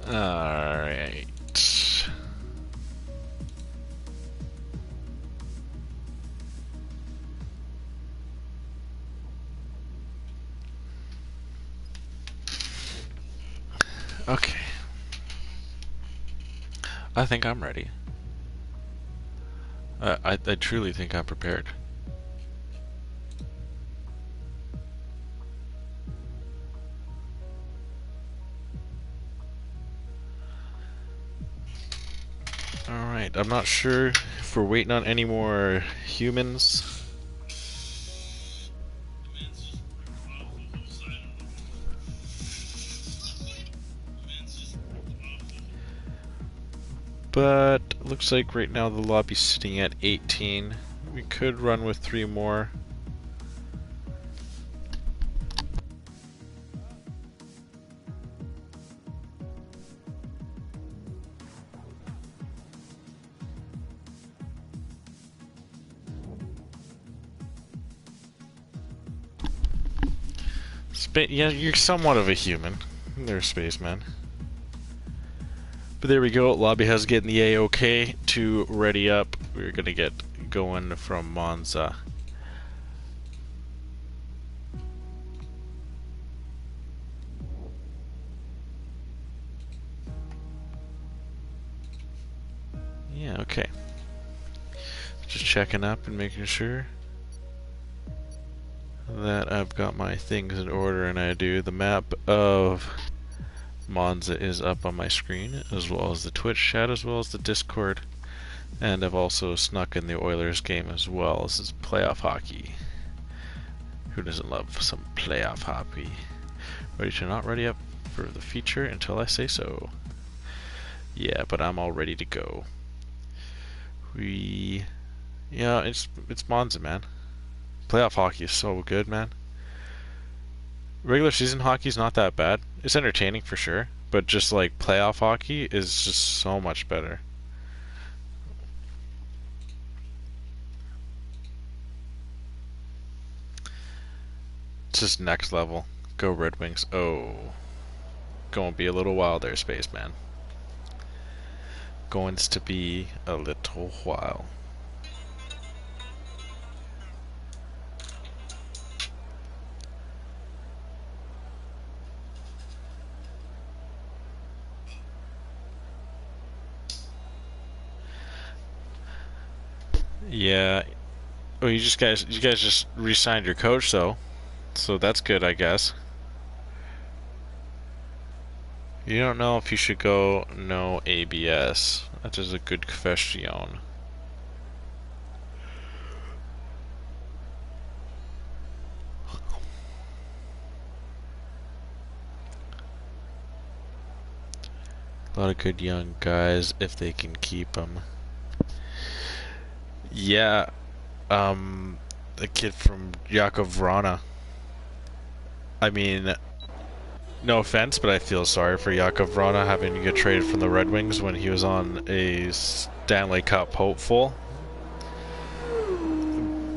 Alright. Okay. I think I'm ready. I truly think I'm prepared. Alright, I'm not sure if we're waiting on any more humans. But looks like right now the lobby's sitting at 18. We could run with 3 more. Yeah, you're somewhat of a human. There's spaceman. But there we go. Lobby has getting the A-OK to ready up. We're gonna get going from Monza. Yeah, okay. Just checking up and making sure that I've got my things in order, and I do. The map of Monza is up on my screen, as well as the Twitch chat, as well as the Discord. And I've also snuck in the Oilers game as well. This is playoff hockey. Who doesn't love some playoff hockey? Ready to not ready up for the feature until I say so. Yeah, but I'm all ready to go. Yeah, it's Monza, man. Playoff hockey is so good, man. Regular season hockey is not that bad. It's entertaining for sure, but just like playoff hockey is just so much better. It's just next level. Go Red Wings. Oh. Gonna be a little while there, Spaceman. Going to be a little while. Yeah. Oh, you guys just re-signed your coach, though. So that's good, I guess. You don't know if you should go no ABS. That is a good question. A lot of good young guys if they can keep them. Yeah, the kid from Yakov Vrana. I mean, no offense, but I feel sorry for Yakov Vrana having to get traded from the Red Wings when he was on a Stanley Cup hopeful.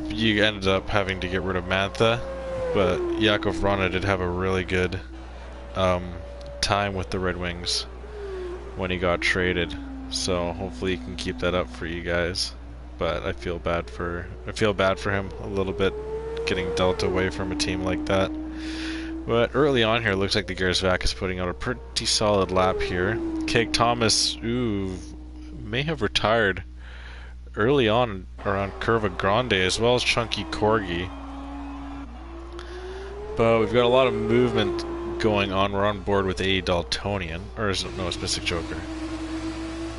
You ended up having to get rid of Mantha, but Yakov Vrana did have a really good time with the Red Wings when he got traded. So hopefully he can keep that up for you guys. But I feel bad for him a little bit, getting dealt away from a team like that. But early on here, it looks like the Gersvac is putting out a pretty solid lap here. Craig Thomas, may have retired early on around Curva Grande, as well as Chunky Corgi. But we've got a lot of movement going on. We're on board with A. Daltonian, or is it, no, it's Mystic Joker.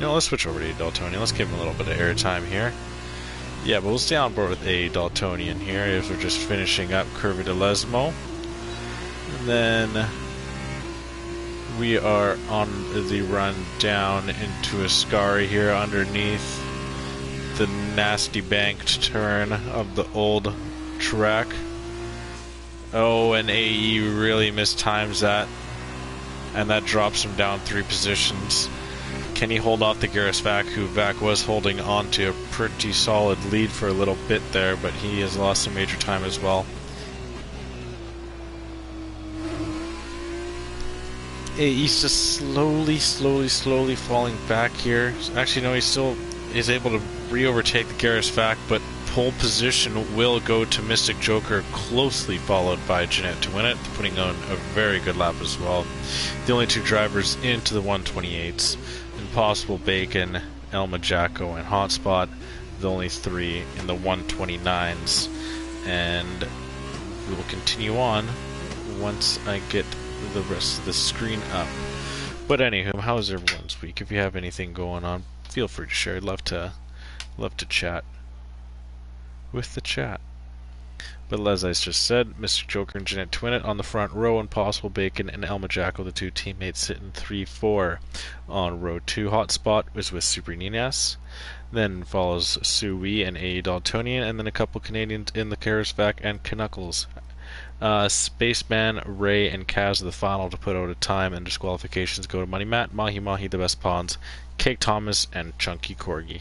You know, let's switch over to A. Daltonian. Let's give him a little bit of airtime here. Yeah, but we'll stay on board with A. Daltonian here as we're just finishing up Curva de Lesmo. And then we are on the run down into Ascari here underneath the nasty banked turn of the old track. Oh, and AE really mistimes that, and that drops him down 3 positions. Can he hold off the Gersvac, who Vac was holding on to a pretty solid lead for a little bit there, but he has lost some major time as well. He's just slowly falling back here. Actually, no, he still is able to re-overtake the Garrus Vac, but pole position will go to Mystic Joker, closely followed by Jeanette to win it, putting on a very good lap as well. The only two drivers into the 128s, Impossible Bacon, Elma Jacko, and Hotspot. The only three in the 129s, and we will continue on once I get the rest of the screen up. But anywho, how's everyone's week? If you have anything going on, feel free to share. I'd love to chat with the chat. But as I just said, Mr. Joker and Jeanette to win it on the front row, Impossible Bacon and Elma Jacko, the two teammates, sitting 3-4. On row 2, Hotspot was with Super Ninas. Then follows Sui and A. Daltonian, and then a couple Canadians in the Garrus Vac and Knuckles. Spaceman, Ray, and Kaz are the final to put out a time, and disqualifications go to Money Matt, Mahi Mahi, the Best Pawns, Cake Thomas, and Chunky Corgi.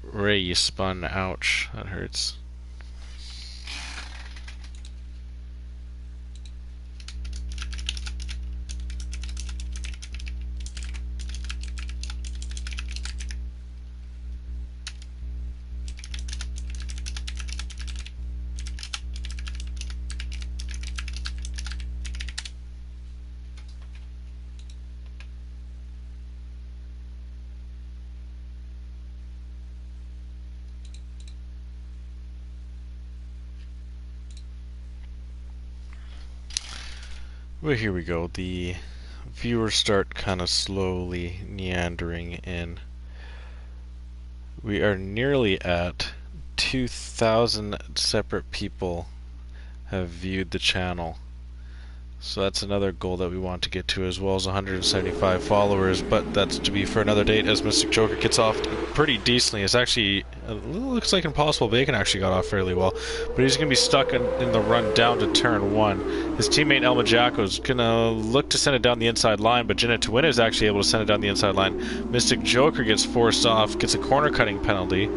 Ray, you spun. Ouch. That hurts. Well, here we go. The viewers start kind of slowly meandering in. We are nearly at 2,000 separate people have viewed the channel. So that's another goal that we want to get to, as well as 175 followers, but that's to be for another date, as Mystic Joker gets off pretty decently. It's actually, looks like Impossible Bacon actually got off fairly well, but he's going to be stuck in the run down to turn 1. His teammate Elma Jacko is going to look to send it down the inside line, but Jeanette to win is actually able to send it down the inside line. Mystic Joker gets forced off, gets a corner cutting penalty,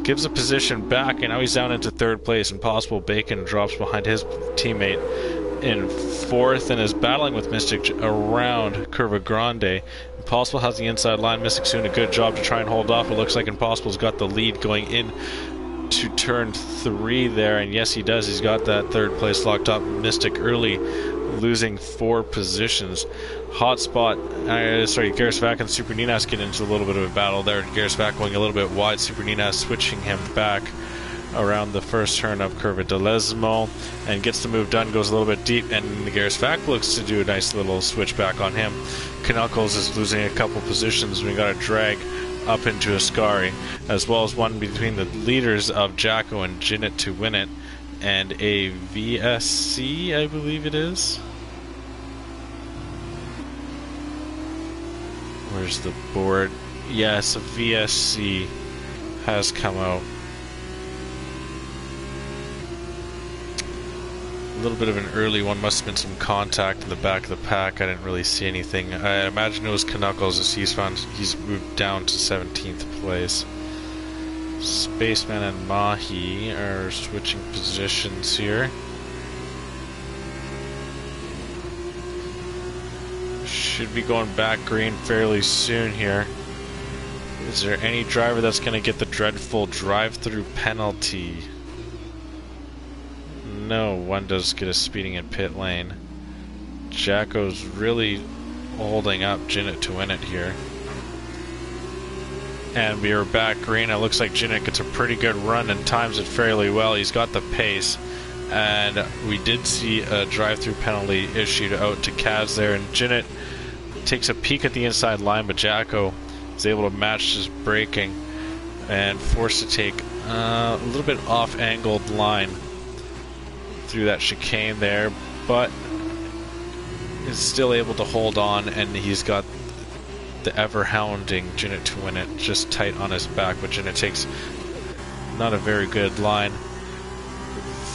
gives a position back, and now he's down into 3rd place. Impossible Bacon drops behind his teammate in 4th and is battling with Mystic around Curva Grande. Impossible has the inside line. Mystic's doing a good job to try and hold off. It looks like Impossible's got the lead going in to turn 3 there, and yes, he does. He's got that 3rd place locked up. Mystic early, losing 4 positions. Hotspot, Garrus Vac and Super Ninas get into a little bit of a battle there. Garrus Vac going a little bit wide. Super Ninas switching him back around the first turn of Curva de Lesmo and gets the move done, goes a little bit deep, and the Garrus Vac looks to do a nice little switch back on him. Knuckles is losing a couple positions. We got a drag up into Ascari, as well as one between the leaders of Jacko and Jeanette to win it, and a VSC, I believe it is. Where's the board? Yes, a VSC has come out. A little bit of an early one, must have been some contact in the back of the pack. I didn't really see anything. I imagine it was Knuckles, as he's moved down to 17th place. Spaceman and Mahi are switching positions here. Should be going back green fairly soon here. Is there any driver that's going to get the dreadful drive-through penalty? No, one does get a speeding in pit lane. Jacko's really holding up Jeanette to win it here. And we are back green. It looks like Jeanette gets a pretty good run and times it fairly well. He's got the pace. And we did see a drive-through penalty issued out to Kaz there. And Jeanette takes a peek at the inside line, but Jacko is able to match his braking and forced to take a little bit off-angled line through that chicane there, but is still able to hold on, and he's got the ever-hounding Jeanette to win it just tight on his back, but Jeanette takes not a very good line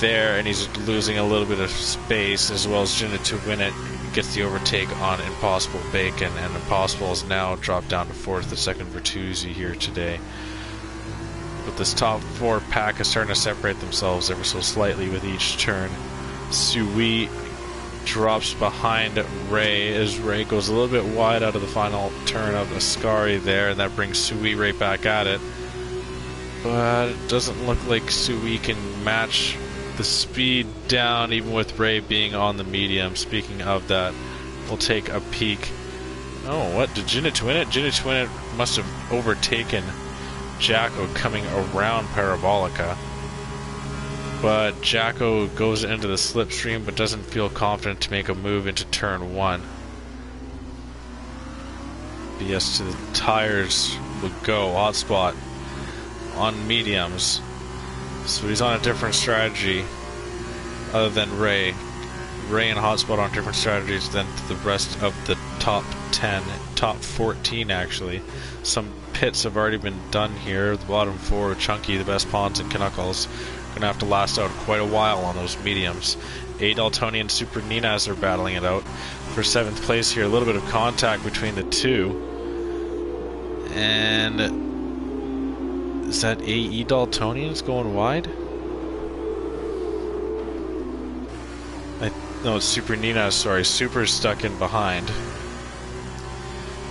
there, and he's losing a little bit of space, as well as Jinit to win it. Gets the overtake on Impossible Bacon, and Impossible is now dropped down to 4th, the second Bertuzzi here today. But this top 4 pack is starting to separate themselves ever so slightly with each turn. Sui drops behind Ray as Ray goes a little bit wide out of the final turn of Ascari there, and that brings Sui right back at it. But it doesn't look like Sui can match the speed down, even with Ray being on the medium. Speaking of that, we'll take a peek. Oh, what? Did Jinit win it? Jinit win it must have overtaken Jacko coming around Parabolica. But Jacko goes into the slipstream but doesn't feel confident to make a move into turn 1. BS to the tires would go. Hotspot on mediums. So he's on a different strategy other than Ray. Ray and Hotspot on different strategies than the rest of the top 10, top 14 actually. Some pits have already been done here. The bottom 4, Chunky, the best pawns, and Knuckles, gonna have to last out quite a while on those mediums. A Daltoni and Super Ninas are battling it out for 7th place here. A little bit of contact between the two. And is that AE Daltonians going wide? No, it's Super Nina, sorry. Super's stuck in behind.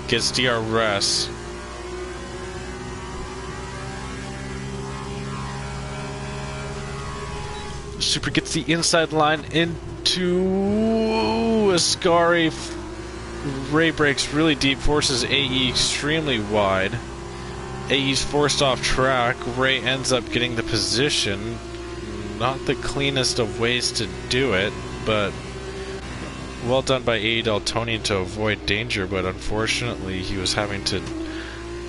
Gets DRS. Super gets the inside line into Ascari. Ray breaks really deep, forces AE extremely wide. AE's forced off track. Ray ends up getting the position. Not the cleanest of ways to do it, but well done by AE Daltonian to avoid danger, but unfortunately he was having to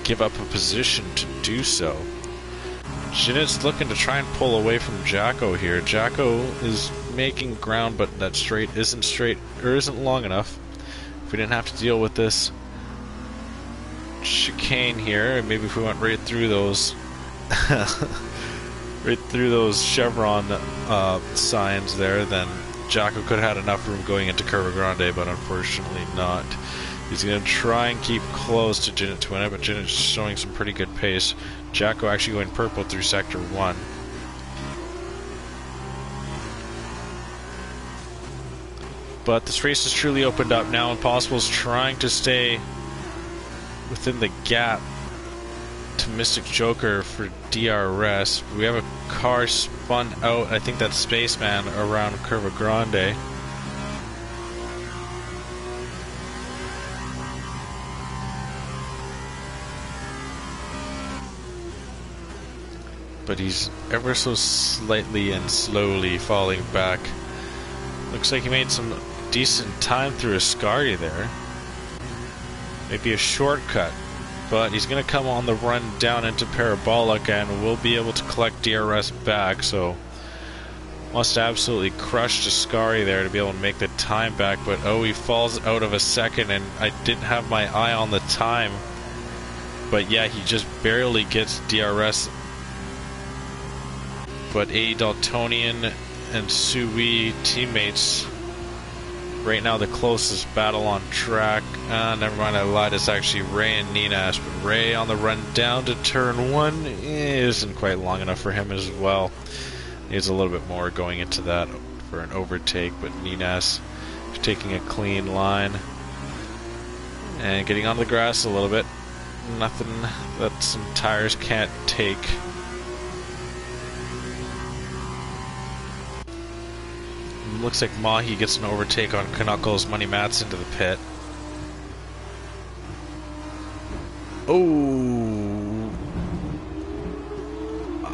give up a position to do so. Jinit's looking to try and pull away from Jacko here. Jacko is making ground, but that straight isn't long enough. If we didn't have to deal with this chicane here, maybe if we went right through those right through those chevron signs there, then Jacko could have had enough room going into Curva Grande, but unfortunately not. He's going to try and keep close to Jinit to win it, but Jinit's showing some pretty good pace. Jacko actually going purple through Sector 1. But this race has truly opened up now. Impossible's trying to stay within the gap to Mystic Joker for DRS. We have a car spun out, I think that's Spaceman, around Curva Grande. But he's ever so slightly and slowly falling back. Looks like he made some decent time through Ascari there. Maybe a shortcut, but he's going to come on the run down into Parabolic and will be able to collect DRS back, so must have absolutely crushed Ascari there to be able to make the time back. But oh, he falls out of a second, and I didn't have my eye on the time, but yeah, he just barely gets DRS. But A. Daltonian and Sui teammates right now the closest battle on track. Never mind, I lied, it's actually Ray and Ninas, but Ray on the run down to turn 1 isn't quite long enough for him as well. Needs a little bit more going into that for an overtake, but Ninas taking a clean line and getting on the grass a little bit. Nothing that some tires can't take. Looks like Mahi gets an overtake on Knuckles. Money Mats into the pit. Oh,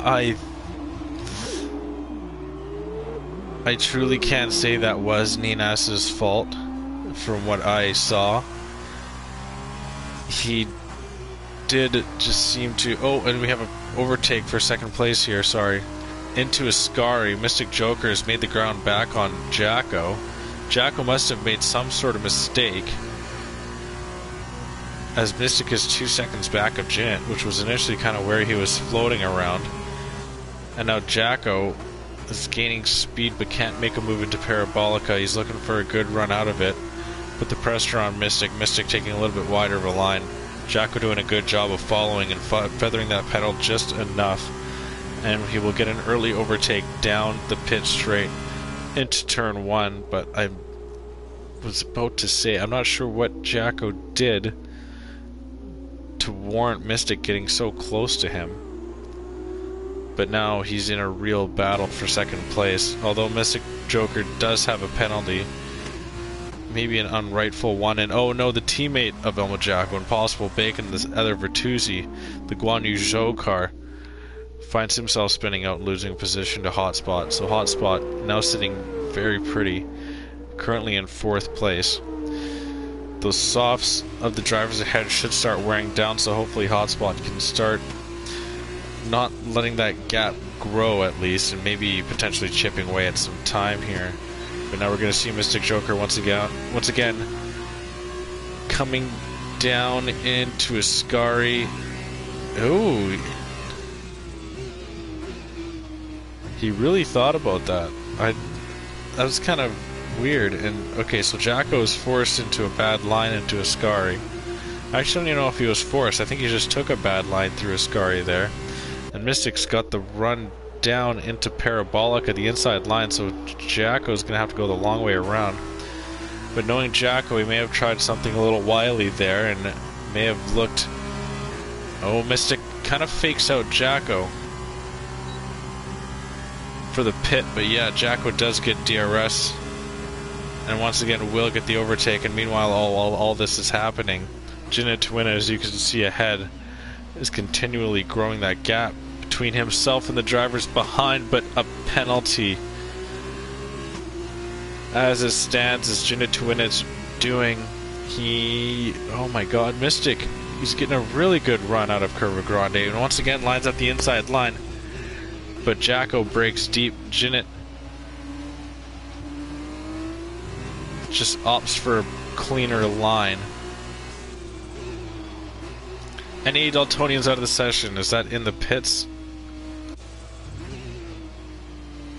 I truly can't say that was Ninas's fault from what I saw. He did just seem to... Oh, and we have an overtake for second place here, sorry. Into Ascari. Mystic Joker has made the ground back on Jacko. Jacko must have made some sort of mistake, as Mystic is 2 seconds back of Jinit, which was initially kind of where he was floating around. And now Jacko is gaining speed but can't make a move into Parabolica. He's looking for a good run out of it. Put the pressure on Mystic. Mystic taking a little bit wider of a line. Jacko doing a good job of following and feathering that pedal just enough. And he will get an early overtake down the pit straight into turn 1. But I was about to say, I'm not sure what Jacko did to warrant Mystic getting so close to him. But now he's in a real battle for second place. Although Mystic Joker does have a penalty. Maybe an unrightful one. And oh no, the teammate of Elmo Jacko, Impossible Bacon, this other Bertuzzi, the Guan Yu Zhou car, finds himself spinning out and losing position to Hotspot. So Hotspot now sitting very pretty, currently in 4th place. Those softs of the drivers ahead should start wearing down, so hopefully Hotspot can start not letting that gap grow at least, and maybe potentially chipping away at some time here. But now we're going to see Mystic Joker once again coming down into Ascari. Oh, he really thought about that. That was kind of weird. And okay, so Jacko is forced into a bad line into Ascari. I actually don't even know if he was forced. I think he just took a bad line through Ascari there. And Mystic's got the run down into Parabolica, the inside line, so Jacko's going to have to go the long way around. But knowing Jacko, he may have tried something a little wily there and may have looked... Oh, Mystic kind of fakes out Jacko for the pit, but yeah, Jacko does get DRS and once again will get the overtake. And meanwhile, all this is happening, Gina Twina, as you can see ahead, is continually growing that gap between himself and the drivers behind, but a penalty as it stands, as Gina Twin's doing. Oh my god, Mystic, he's getting a really good run out of Curva Grande, and once again lines up the inside line, but Jacko breaks deep. Gina just opts for a cleaner line. And A. Daltonian's out of the session. Is that in the pits?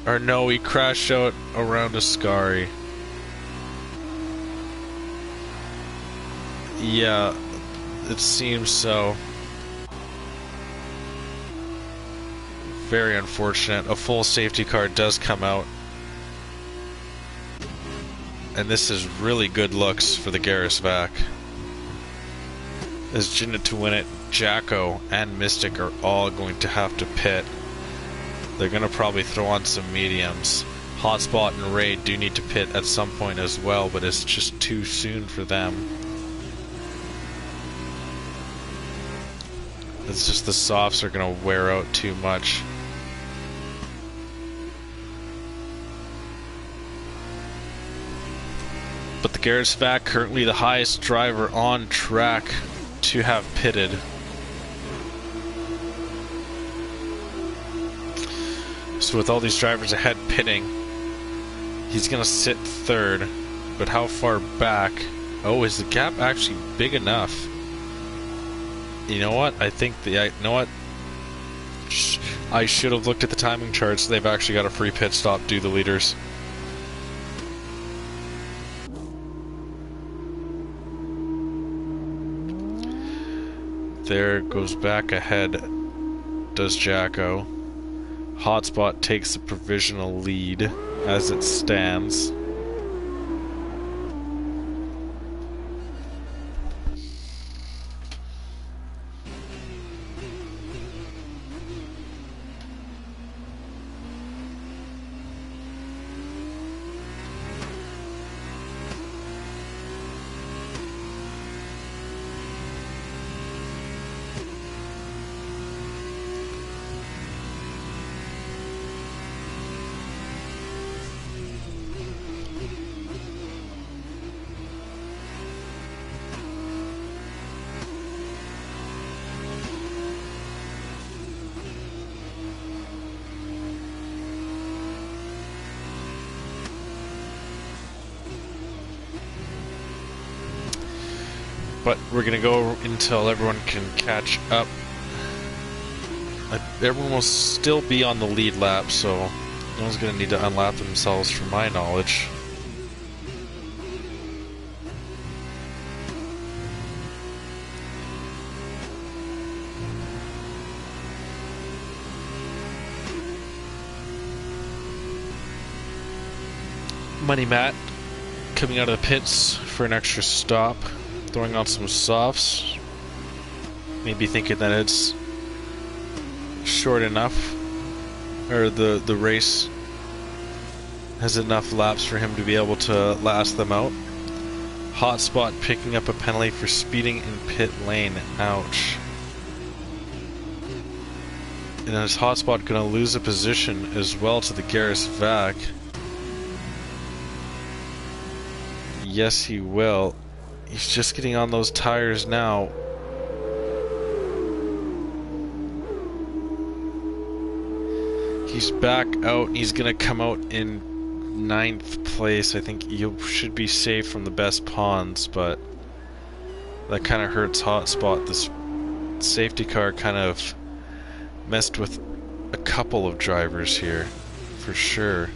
Or no, he crashed out around Ascari. Yeah, it seems so. Very unfortunate. A full safety car does come out. And this is really good looks for the Garrisvac. As Gina to win it, Jacko and Mystic are all going to have to pit. They're going to probably throw on some mediums. Hotspot and Ray do need to pit at some point as well, but it's just too soon for them. It's just the softs are going to wear out too much. But the Garrisvac, currently the highest driver on track to have pitted. So with all these drivers ahead pitting, he's going to sit 3rd. But how far back? Oh, is the gap actually big enough? You know what? I think you know what? I should have looked at the timing charts. They've actually got a free pit stop due the leaders. There goes back ahead, does Jacko. Hotspot takes the provisional lead as it stands. But we're going to go until everyone can catch up. Everyone will still be on the lead lap, so No one's going to need to unlap themselves from my knowledge. Money Matt coming out of the pits for an extra stop, throwing on some softs. Maybe thinking that it's short enough, or the race has enough laps for him to be able to last them out. Hotspot picking up a penalty for speeding in pit lane. Ouch. And is Hotspot going to lose a position as well to the Garris Vac? Yes, he will. He's just getting on those tires now. He's back out, and he's going to come out in 9th place. I think you should be safe from the best ponds, but that kind of hurts Hotspot. This safety car kind of messed with a couple of drivers here, for sure.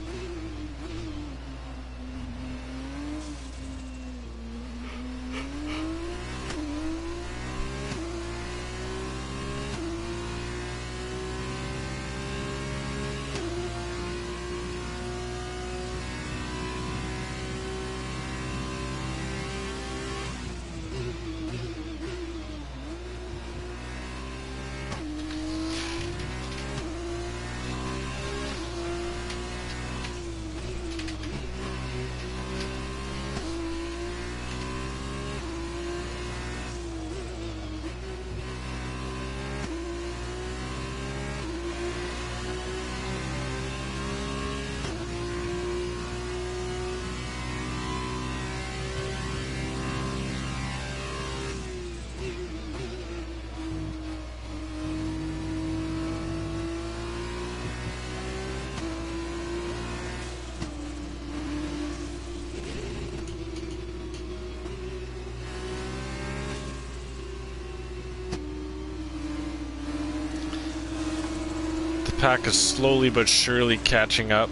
Pack is slowly but surely catching up.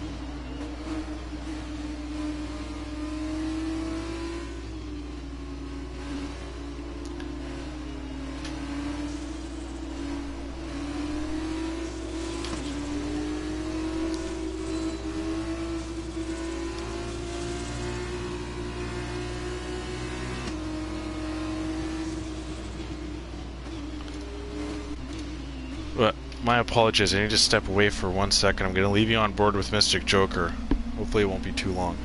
But my apologies, I need to step away for 1 second. I'm going to leave you on board with Mystic Joker. Hopefully it won't be too long.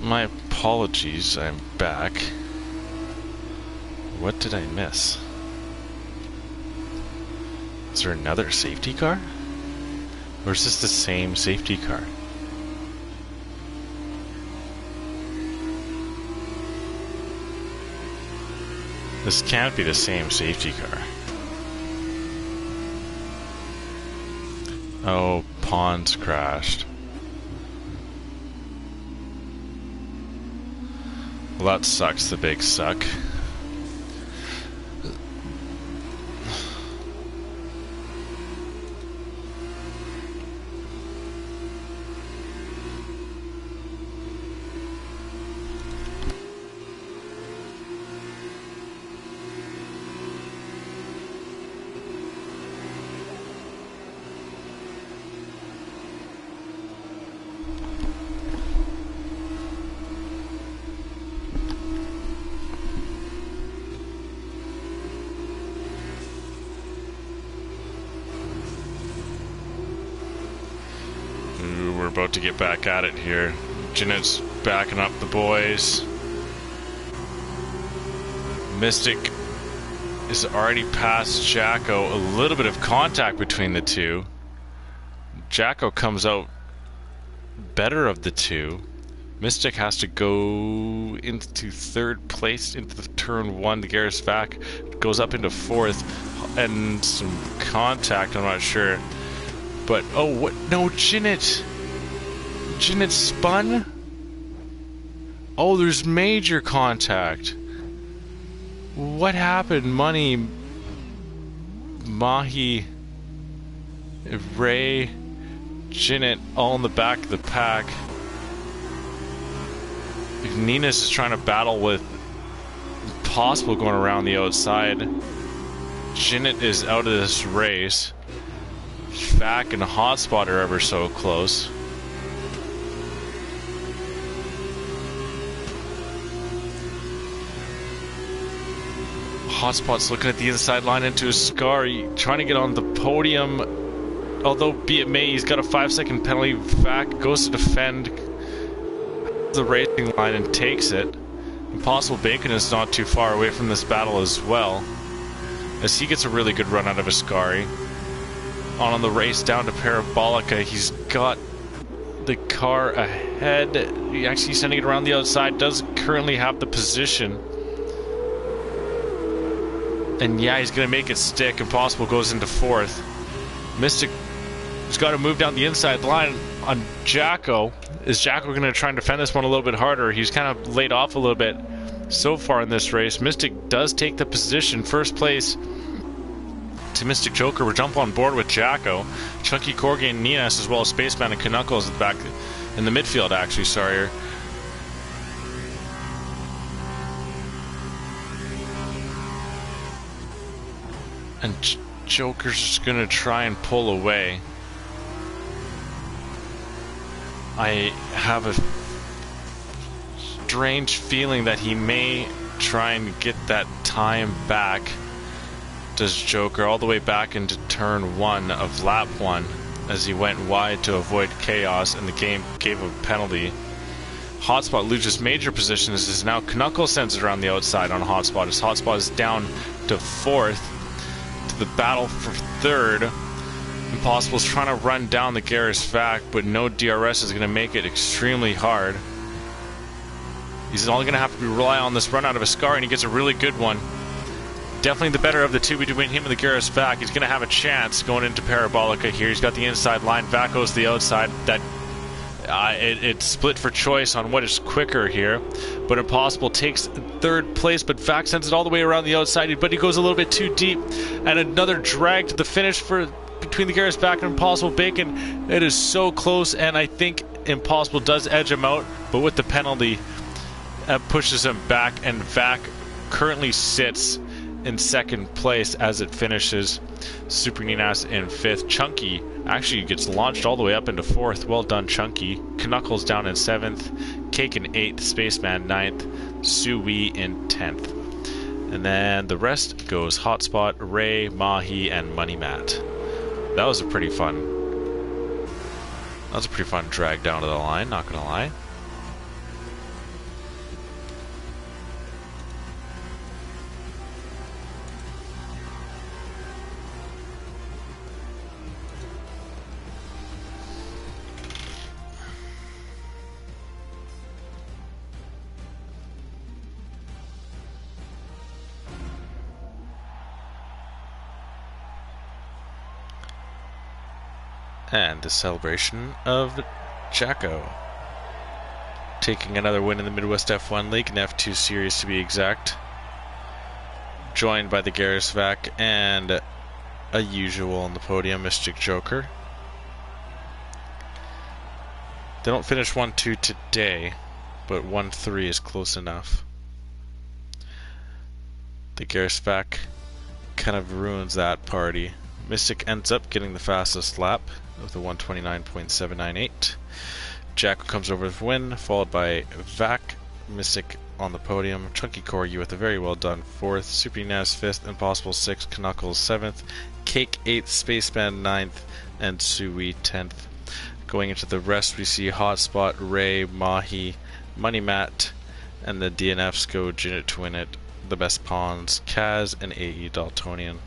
My apologies, I'm back. What did I miss? Is there another safety car? Or is this the same safety car? This can't be the same safety car. Oh, Pond's crashed. Well, that sucks, the big suck. We're about to get back at it here. Jeanette's backing up the boys. Mystic is already past Jacko. A little bit of contact between the two. Jacko comes out better of the two. Mystic has to go into third place into the turn one. The Garris Vac goes up into fourth, and some contact. I'm not sure, but oh, what? No, Jeanette spun. Oh, there's major contact. What happened? Money, Mahi, Ray, Jeanette, all in the back of the pack. Nina's is trying to battle with Impossible going around the outside. Jeanette is out of this race. Vac and Hotspot are ever so close. Hotspot's looking at the inside line into his scar, trying to get on the podium. Although, be it may, he's got a 5-second penalty. Vac goes to defend the racing line and takes it. Impossible Bacon is not too far away from this battle as well, as he gets a really good run out of Ascari. On the race down to Parabolica, he's got the car ahead. He actually sending it around the outside, does currently have the position. And yeah, he's going to make it stick. Impossible goes into fourth. Mystic has got to move down the inside line on Jacko. Is Jacko going to try and defend this one a little bit harder? He's kind of laid off a little bit so far in this race. Mystic does take the position. First place to Mystic Joker. We'll jump on board with Jacko. Chunky Corgi and Ninas, as well as Spaceman and Knuckles at the back in the midfield, actually, sorry. And Joker's just going to try and pull away. I have a strange feeling that he may try and get that time back. Does Joker all the way back into turn one of lap one as he went wide to avoid chaos, and the game gave a penalty. Hotspot loses major positions as now Knuckles sends it around the outside on Hotspot as Hotspot is down to fourth. To the battle for third. Impossible's trying to run down the Garris Vac, but no DRS is going to make it extremely hard. He's only going to have to rely on this run out of Ascari, and he gets a really good one. Definitely the better of the two between him and the Garris Vac. He's going to have a chance going into Parabolica here. He's got the inside line. Vac goes to the outside. That it's split for choice on what is quicker here, but Impossible takes third place, but Vac sends it all the way around the outside, but he goes a little bit too deep, and another drag to the finish for between the Garris Vac and Impossible Bacon. It is so close, and I think Impossible does edge him out, but with the penalty pushes him back, and Vac currently sits in second place as it finishes. Super Ninas in fifth. Chunky actually gets launched all the way up into fourth. Well done, Chunky. Knuckles down in seventh. Cake in eighth. Spaceman ninth. Sui in 10th. And then the rest goes Hotspot, Ray, Mahi, and Money Matt. That was a pretty fun drag down to the line, not gonna lie. And the celebration of Jacko. Taking another win in the Midwest F1 League, an F2 series to be exact. Joined by the Garisvac and a usual on the podium, Mystic Joker. They don't finish 1-2 today, but 1-3 is close enough. The Garisvac kind of ruins that party. Mystic ends up getting the fastest lap with a 129.798. Jacko comes over with win, followed by Vac, Mystic on the podium, Chunky Corgi with a very well done 4th, Super Naz 5th, Impossible 6th, Knuckles 7th, Cake 8th, Spaceman 9th, and Sui 10th. Going into the rest, we see Hotspot, Ray, Mahi, Money Matt, and the DNFs go Jinit to win it, the best pawns, Kaz, and AE Daltonian.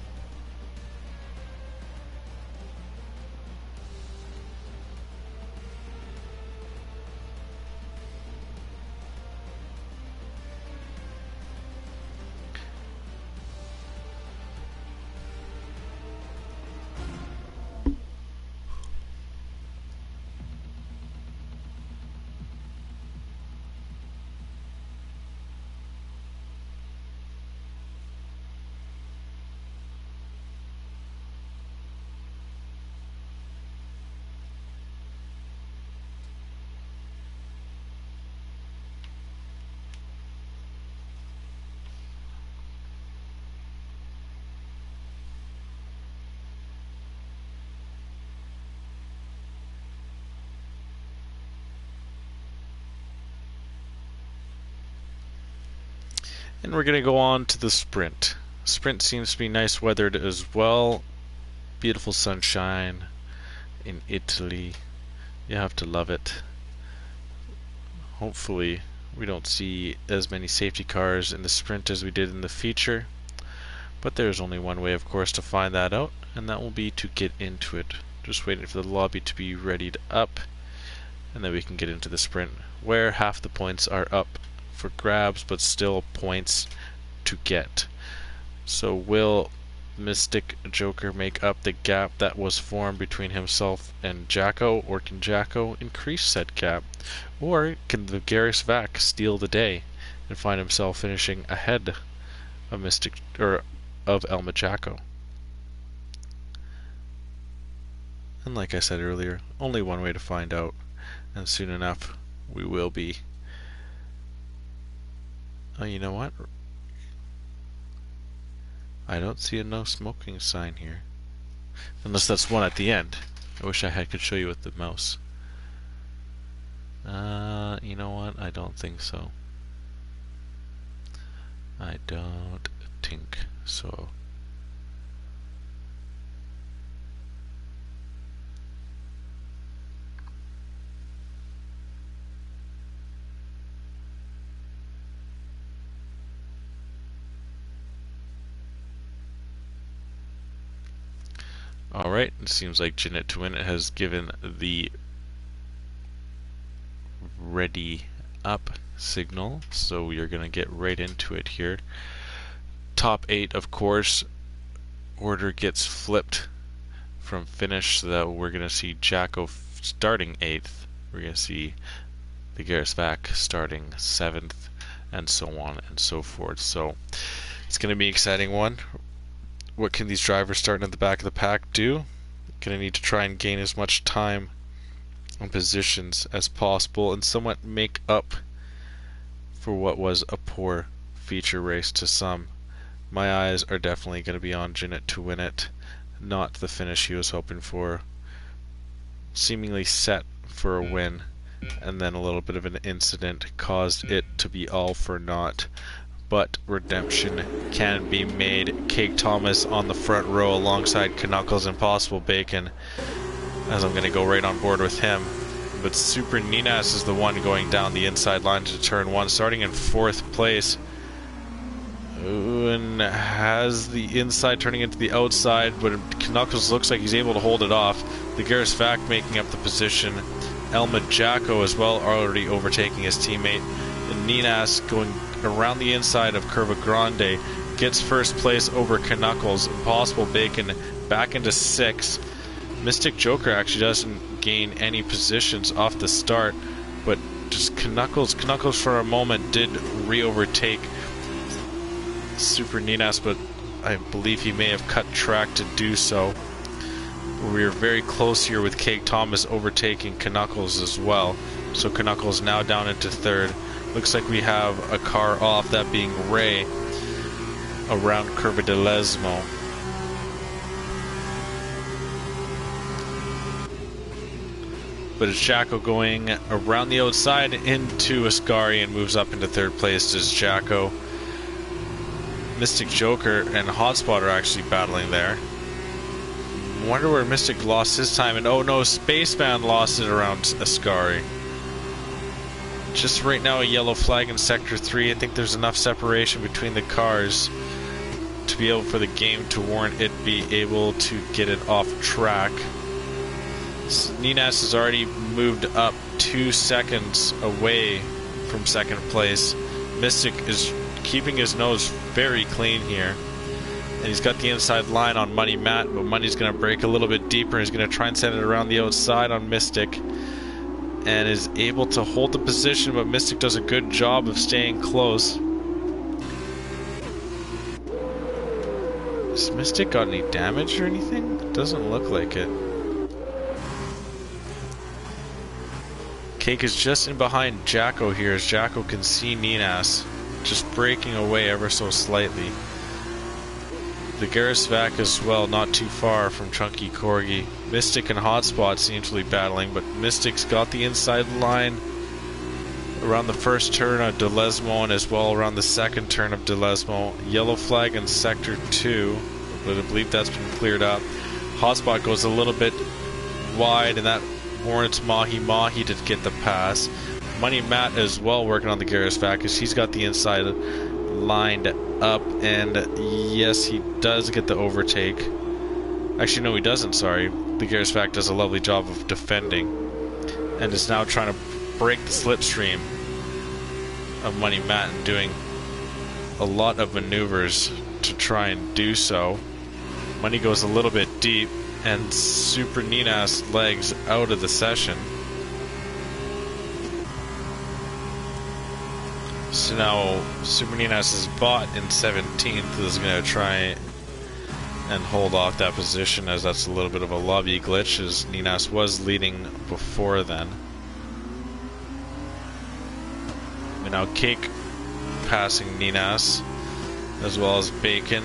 And we're going to go on to the sprint. Sprint seems to be nice weathered as well. Beautiful sunshine in Italy. You have to love it. Hopefully we don't see as many safety cars in the sprint as we did in the feature. But there's only one way, of course, to find that out, and that will be to get into it. Just waiting for the lobby to be readied up, and then we can get into the sprint, where half the points are up for grabs, but still points to get. So will Mystic Joker make up the gap that was formed between himself and Jacko, or can Jacko increase said gap? Or can the Garisvac steal the day and find himself finishing ahead of Mystic or of Elma Jacko? And like I said earlier, only one way to find out, and soon enough we will be. Oh, you know what? I don't see a no smoking sign here. Unless that's one at the end. I wish I could show you with the mouse. You know what? I don't think so. I don't think so. Alright, it seems like Jeanette to win has given the ready up signal, so we are going to get right into it here. Top 8, of course, order gets flipped from finish, so that we're going to see Jacko starting 8th, we're going to see the Garisvac starting 7th, and so on and so forth. So it's going to be an exciting one. What can these drivers starting at the back of the pack do? Going to need to try and gain as much time and positions as possible and somewhat make up for what was a poor feature race to some. My eyes are definitely going to be on Jeanette to win it, not the finish he was hoping for. Seemingly set for a win, and then a little bit of an incident caused it to be all for naught. But redemption can be made. Cake Thomas on the front row alongside Knuckles and Possible Bacon, as I'm going to go right on board with him. But Super Ninas is the one going down the inside line to turn 1, starting in 4th place. And has the inside turning into the outside, but Knuckles looks like he's able to hold it off. The Garisvac making up the position. Elma Jacko as well, already overtaking his teammate. And Ninas going around the inside of Curva Grande, gets first place over Knuckles. Impossible Bacon back into 6th. Mystic Joker actually doesn't gain any positions off the start, but just Knuckles for a moment did re-overtake Super Ninas, but I believe he may have cut track to do so. We're very close here with Cake Thomas overtaking Knuckles as well. So Knuckles now down into third. Looks like we have a car off, that being Ray, around Curva de Lesmo. But it's Jacko going around the outside into Ascari and moves up into third place as Jacko. Mystic Joker and Hotspot are actually battling there. Wonder where Mystic lost his time, and oh no, Spaceman lost it around Ascari. Just right now a yellow flag in Sector 3. I think there's enough separation between the cars to be able for the game to warrant it be able to get it off track. Ninas has already moved up 2 seconds away from second place. Mystic is keeping his nose very clean here. And he's got the inside line on Money Matt, but Money's going to break a little bit deeper. He's going to try and send it around the outside on Mystic. And is able to hold the position, but Mystic does a good job of staying close. Has Mystic got any damage or anything? Doesn't look like it. Cake is just in behind Jacko here, as Jacko can see Ninas just breaking away ever so slightly. The Garrisvac as well, not too far from Chunky Corgi. Mystic and Hotspot seem to be battling, but Mystic's got the inside line around the first turn of De Lesmo and as well around the second turn of De Lesmo. Yellow flag in Sector 2, but I believe that's been cleared up. Hotspot goes a little bit wide, and that warrants Mahi Mahi to get the pass. Money Matt as well working on the Garrisvac, because he's got the inside lined up, and yes, he does get the overtake. Actually, no, he doesn't, sorry. The Garrisvac does a lovely job of defending and is now trying to break the slipstream of Money Matt and doing a lot of maneuvers to try and do so. Money goes a little bit deep, and Super Ninas legs out of the session. So now Super Ninas is bought in 17th. Is going to try and hold off that position, as that's a little bit of a lobby glitch, as Ninas was leading before then. And now Cake passing Ninas, as well as Bacon,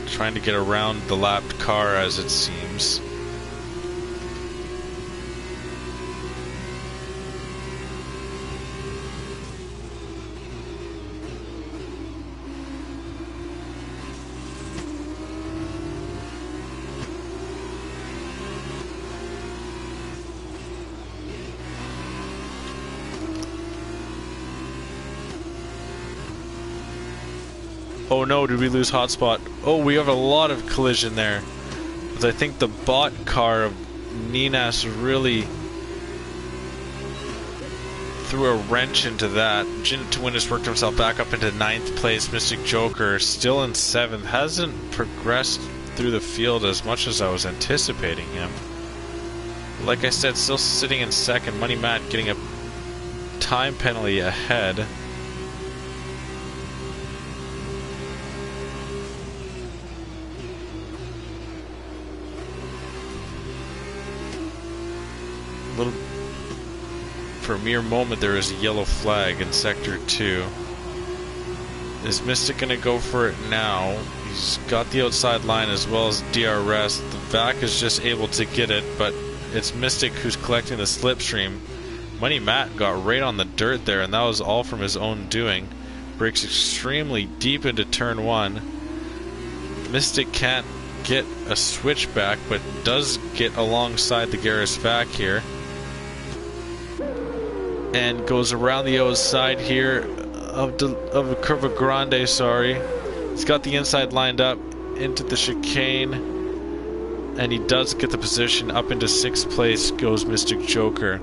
trying to get around the lapped car, as it seems. Oh no, did we lose Hotspot? Oh, we have a lot of collision there. Because I think the bot car of Ninas really threw a wrench into that. Jin Twin has worked himself back up into 9th place. Mystic Joker still in 7th. Hasn't progressed through the field as much as I was anticipating him. Like I said, still sitting in 2nd. Money Matt getting a time penalty ahead. For a mere moment there is a yellow flag in Sector 2. Is Mystic going to go for it now? He's got the outside line as well as DRS. The VAC is just able to get it, but it's Mystic who's collecting the slipstream. Money Matt got right on the dirt there, and that was all from his own doing. Breaks extremely deep into turn 1. Mystic can't get a switchback, but does get alongside the Garrisvac here. And goes around the outside here of Curva Grande, sorry. He's got the inside lined up into the chicane, and he does get the position. Up into 6th place goes Mystic Joker.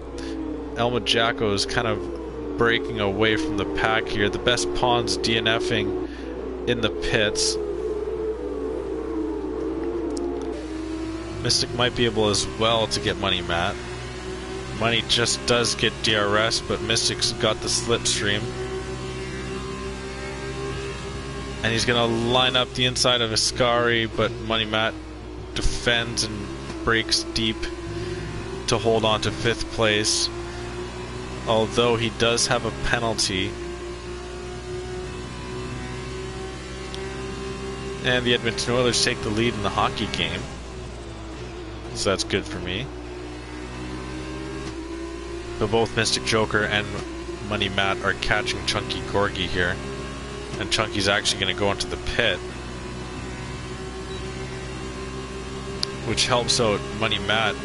Elma Jacko is kind of breaking away from the pack here. The best pawns DNFing in the pits. Mystic might be able as well to get Money Matt. Money just does get DRS, but Mystic's got the slipstream. And he's going to line up the inside of Ascari, but Money Matt defends and breaks deep to hold on to 5th place. Although he does have a penalty. And the Edmonton Oilers take the lead in the hockey game. So that's good for me. But both Mystic Joker and Money Matt are catching Chunky Corgi here. And Chunky's actually going to go into the pit. Which helps out Money Matt.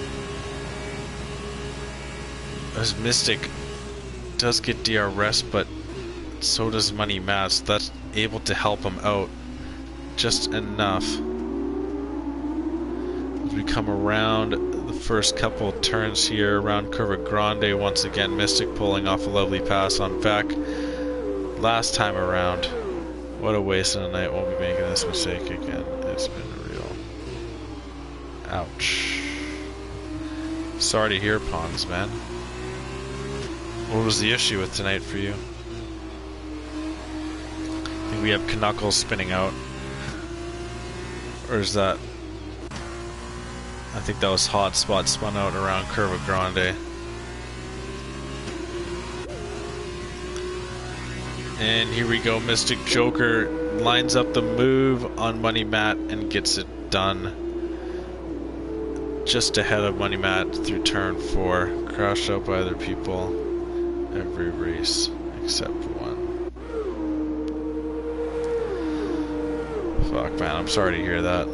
As Mystic does get DRS, but so does Money Matt. So that's able to help him out just enough. As we come around the first couple of turns here around Curva Grande, once again Mystic pulling off a lovely pass on Beck. Last time around, what a waste of a night. Won't be making this mistake again. It's been real. Ouch. Sorry to hear, Pons, man. What was the issue with tonight for you? I think we have Knuckles spinning out. Or is that... I think that was Hot Spot spun out around Curva Grande. And here we go, Mystic Joker lines up the move on Money Matt and gets it done. Just ahead of Money Matt through turn 4. Crashed out by other people every race except one. Fuck, man, I'm sorry to hear that.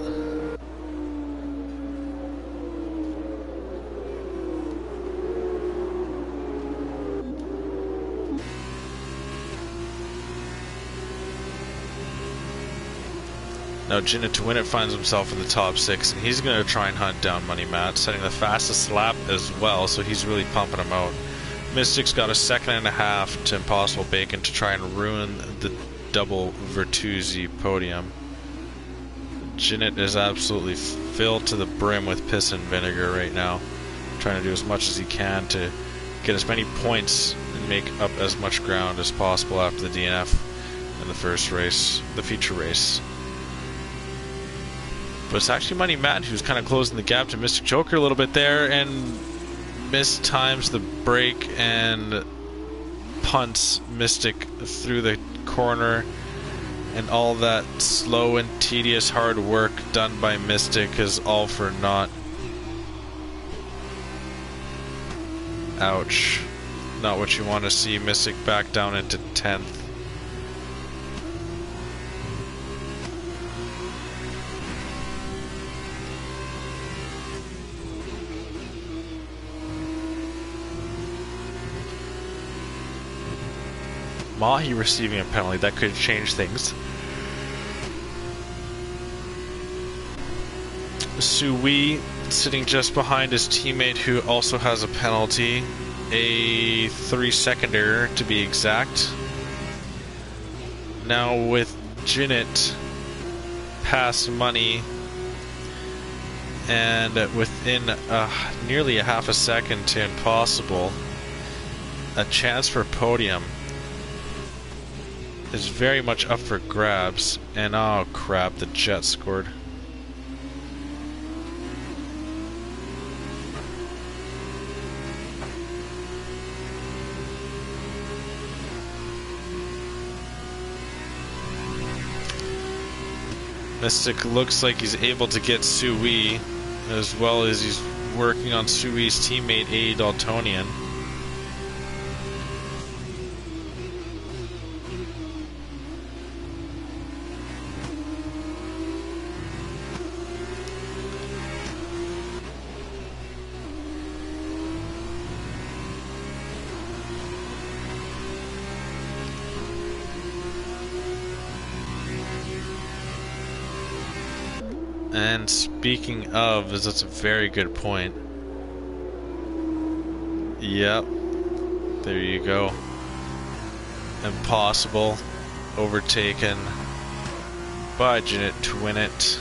Now Jinnit to win it finds himself in the top 6, and he's going to try and hunt down Money Matt, setting the fastest lap as well, so he's really pumping him out. Mystic's got a 1.5 seconds to Impossible Bacon to try and ruin the double Virtusi podium. Jinnit is absolutely filled to the brim with piss and vinegar right now, trying to do as much as he can to get as many points and make up as much ground as possible after the DNF in the first race, the feature race. But it's actually Money Matt who's kind of closing the gap to Mystic Joker a little bit there, and mistimes the brake and punts Mystic through the corner, and all that slow and tedious hard work done by Mystic is all for naught. Ouch. Not what you want to see. Mystic back down into 10th. Mahi receiving a penalty, that could change things. Sui sitting just behind his teammate who also has a penalty. A 3-seconder to be exact. Now with Jinnit past Money and within nearly a half a second to Impossible, a chance for podium is very much up for grabs. And oh crap, the Jet scored. Mystic looks like he's able to get Sui, as well as he's working on Sui's teammate A. Daltonian. And speaking of, that's a very good point. Yep. There you go. Impossible. Overtaken by Jinnit to win it.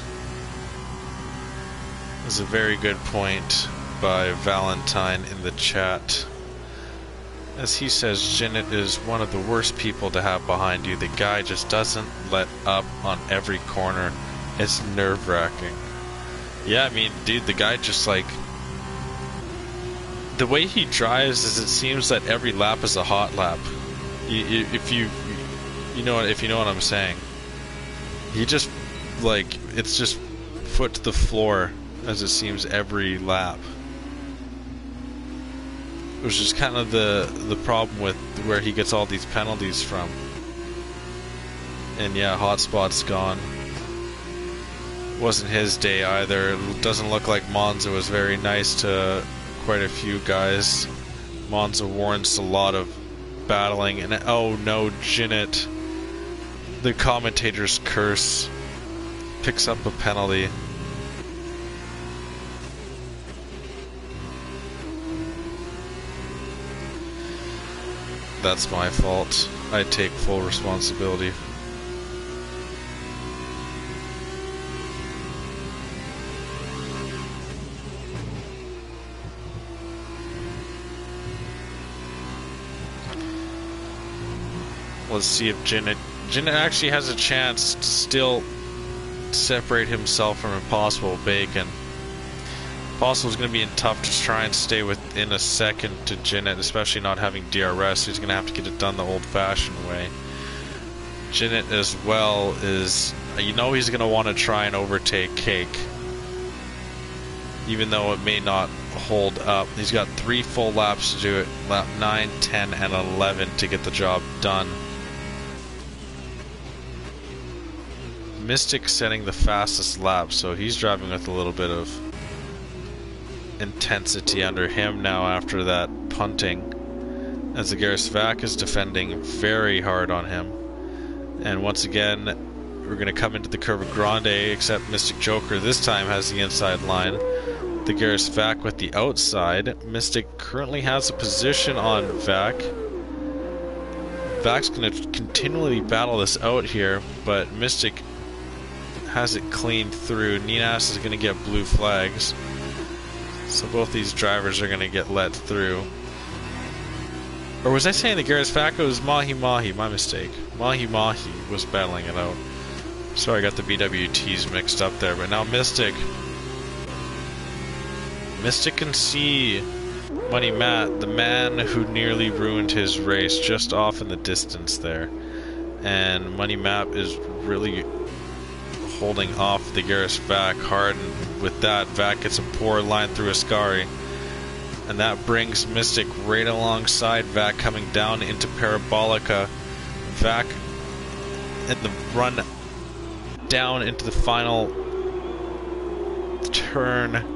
is a very good point by Valentine in the chat. As he says, Jinnit is one of the worst people to have behind you. The guy just doesn't let up on every corner. It's nerve-wracking. Yeah, I mean, dude, the guy just like... The way he drives is it seems that every lap is a hot lap. If you know what I'm saying. He just, like, it's just foot to the floor as it seems every lap. Which is kind of the problem with where he gets all these penalties from. And yeah, hotspot's gone. Wasn't his day either. It doesn't look like Monza was very nice to quite a few guys. Monza warrants a lot of battling, and oh no, Jinnit. The commentator's curse picks up a penalty. That's my fault. I take full responsibility. Let's see if Jinnit actually has a chance to still separate himself from Impossible Bacon. Impossible's going to be tough to try and stay within a second to Jinnit, especially not having DRS. So he's going to have to get it done the old-fashioned way. Jinnit as well is, you know, he's going to want to try and overtake Cake, even though it may not hold up. He's got 3 full laps to do it, lap 9, 10, and 11 to get the job done. Mystic setting the fastest lap, so he's driving with a little bit of intensity under him now after that punting, as the Vac is defending very hard on him. And once again, we're going to come into the Curva Grande, except Mystic Joker this time has the inside line. The Vac with the outside. Mystic currently has a position on Vac. Vac's going to continually battle this out here, but Mystic has it cleaned through. Ninas is going to get blue flags. So both these drivers are going to get let through. Or was I saying the Vac was Mahi Mahi? My mistake. Mahi Mahi was battling it out. Sorry, I got the BWTs mixed up there. But now Mystic can see Money Matt, the man who nearly ruined his race, just off in the distance there. And Money Map is really holding off the Vac hard, and with that, Vac gets a poor line through Ascari. And that brings Mystic right alongside Vac coming down into Parabolica. Vac in the run down into the final turn.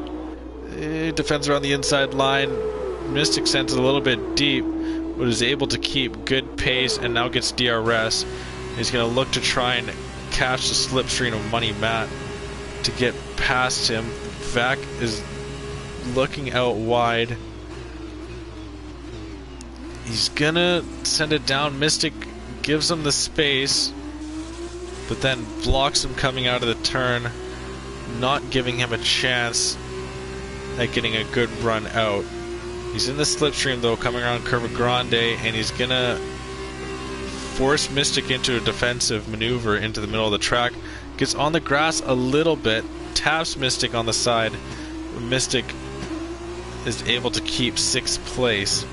He defends around the inside line. Mystic sends it a little bit deep, but is able to keep good pace and now gets DRS. He's going to look to try and catch the slipstream of Money Matt to get past him. Vac is looking out wide. He's gonna send it down. Mystic gives him the space, but then blocks him coming out of the turn, not giving him a chance at getting a good run out. He's in the slipstream though, coming around Curva Grande, and he's gonna force Mystic into a defensive maneuver into the middle of the track. Gets on the grass a little bit, taps Mystic on the side. Mystic is able to keep 6th place,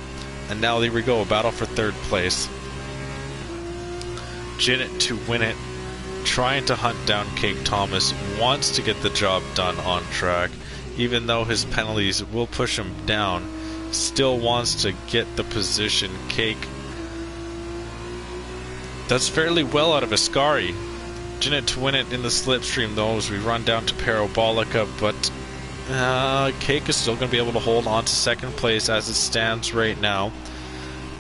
and now there we go, a battle for 3rd place. Jinnit to win it, trying to hunt down Cake Thomas, wants to get the job done on track, even though his penalties will push him down, still wants to get the position. Cake does fairly well out of Ascari. Jinnit to win it in the slipstream though as we run down to Parabolica, but Cake is still going to be able to hold on to 2nd place as it stands right now.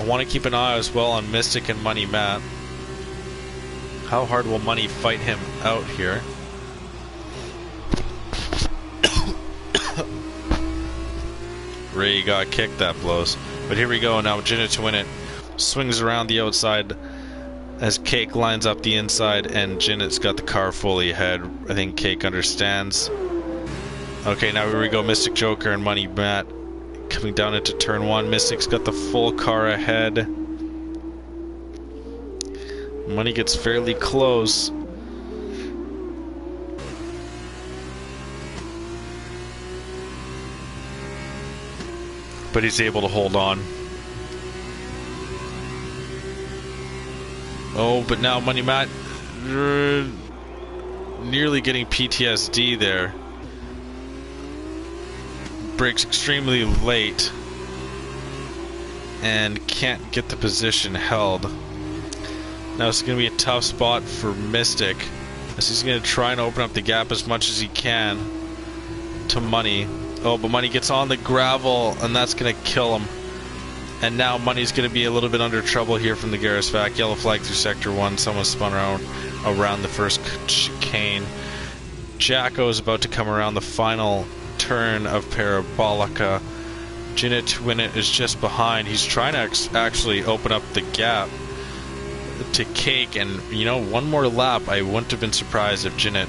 I want to keep an eye as well on Mystic and Money Matt. How hard will Money fight him out here? Ray got kicked, that blows. But here we go now, Jinnit to win it. Swings around the outside as Cake lines up the inside, and Jinnit's got the car fully ahead. I think Cake understands Okay, now here we go. Mystic Joker and Money Matt coming down into turn 1. Mystic's got the full car ahead. Money gets fairly close. But he's able to hold on. Oh, but now Money Matt nearly getting PTSD there. Brakes extremely late and can't get the position held. Now it's going to be a tough spot for Mystic, as he's going to try and open up the gap as much as he can to Money. Oh, but Money gets on the gravel, and that's going to kill him. And now Money's going to be a little bit under trouble here from the Garrisvac. Yellow flag through Sector 1. Someone spun around the first chicane. Jacko is about to come around the final turn of Parabolica. Jinnit Winnett is just behind. He's trying to actually open up the gap to Cake, and you know, one more lap, I wouldn't have been surprised if Jinnit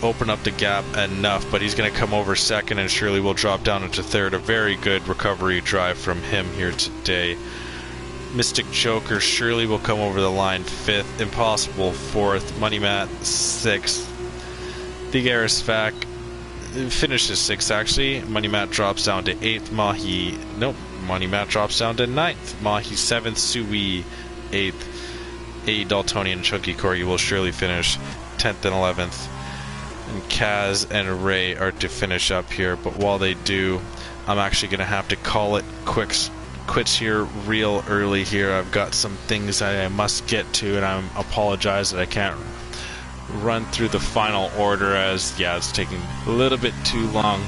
opened up the gap enough, but he's going to come over second and surely will drop down into third. A very good recovery drive from him here today. Mystic Joker surely will come over the line 5th, Impossible 4th, Money Matt 6th. The Garrisvac finishes 6th actually. Money Matt drops down to 8th. Money Matt drops down to 9th. Mahi 7th. Sui 8th. A Daltonian and Chunky Corgi will surely finish 10th and 11th. And Kaz and Ray are to finish up here, but while they do, I'm actually going to have to call it quits here real early here. I've got some things that I must get to, and I apologize that I can't run through the final order, as yeah, it's taking a little bit too long.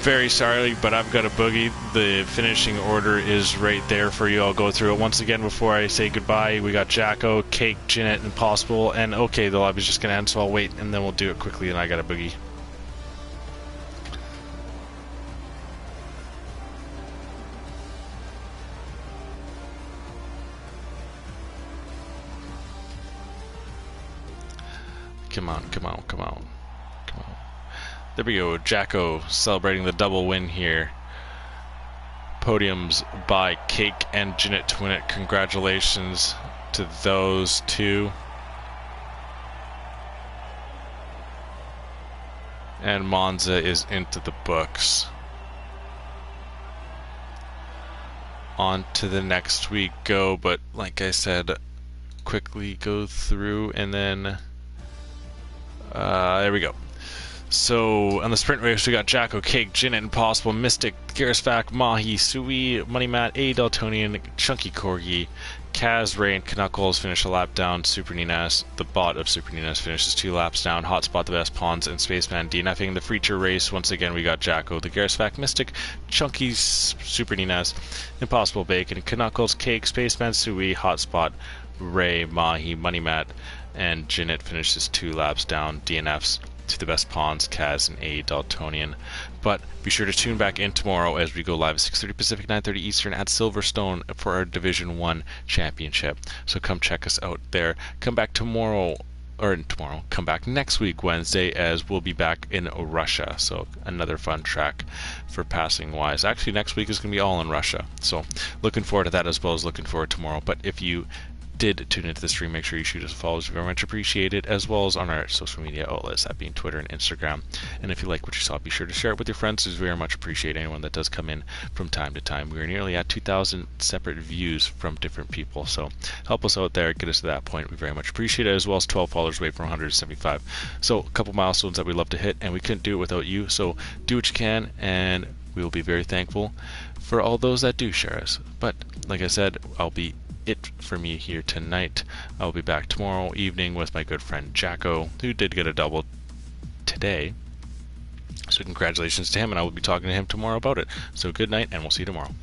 Very sorry, but I've got a boogie. The finishing order is right there for you. I'll go through it once again before I say goodbye. We got Jacko, Cake, Jinnit, Impossible, and okay, the lobby's just going to end, so I'll wait, and then we'll do it quickly, and I got a boogie. Come on, come on, come on. Come on. There we go, Jacko celebrating the double win here. Podiums by Cake and Jinnit Twinnit. Congratulations to those two. And Monza is into the books. On to the next week go, but like I said, quickly go through and then there we go. So, on the sprint race, we got Jacko, Cake, Jinnit, Impossible, Mystic, Garrisvac, Mahi, Sui, Money Matt, A Daltonian, Chunky Corgi, Kaz, Ray, and Knuckles finish a lap down. Super Ninas, the bot of Super Ninas, finishes 2 laps down. Hotspot, the best pawns, and Spaceman DNFing the feature race. Once again, we got Jacko, the Garrisvac, Mystic, Chunky, Super Ninas, Impossible Bacon, Knuckles, Cake, Spaceman, Sui, Hotspot, Ray, Mahi, Money Matt, and Jinnit finishes 2 laps down. DNFs to the best pawns, Kaz and A Daltonian. But be sure to tune back in tomorrow as we go live at 6:30 Pacific, 9:30 Eastern at Silverstone for our Division 1 championship. So come check us out there. Come back tomorrow, come back next week, Wednesday, as we'll be back in Russia. So another fun track for passing wise. Actually, next week is going to be all in Russia. So looking forward to that, as well as looking forward to tomorrow. But if you did tune into the stream, make sure you shoot us a follow. It's very much appreciated, as well as on our social media outlets, that being Twitter and Instagram. And if you like what you saw, be sure to share it with your friends. We very much appreciate anyone that does come in from time to time. We are nearly at 2,000 separate views from different people, so help us out there, get us to that point. We very much appreciate it, as well as 12 followers away from 175. So a couple milestones that we love to hit, and we couldn't do it without you. So do what you can, and we will be very thankful for all those that do share us. But like I said, I'll be it for me here tonight. I'll be back tomorrow evening with my good friend Jacko, who did get a double today. So congratulations to him, and I will be talking to him tomorrow about it. So good night, and we'll see you tomorrow.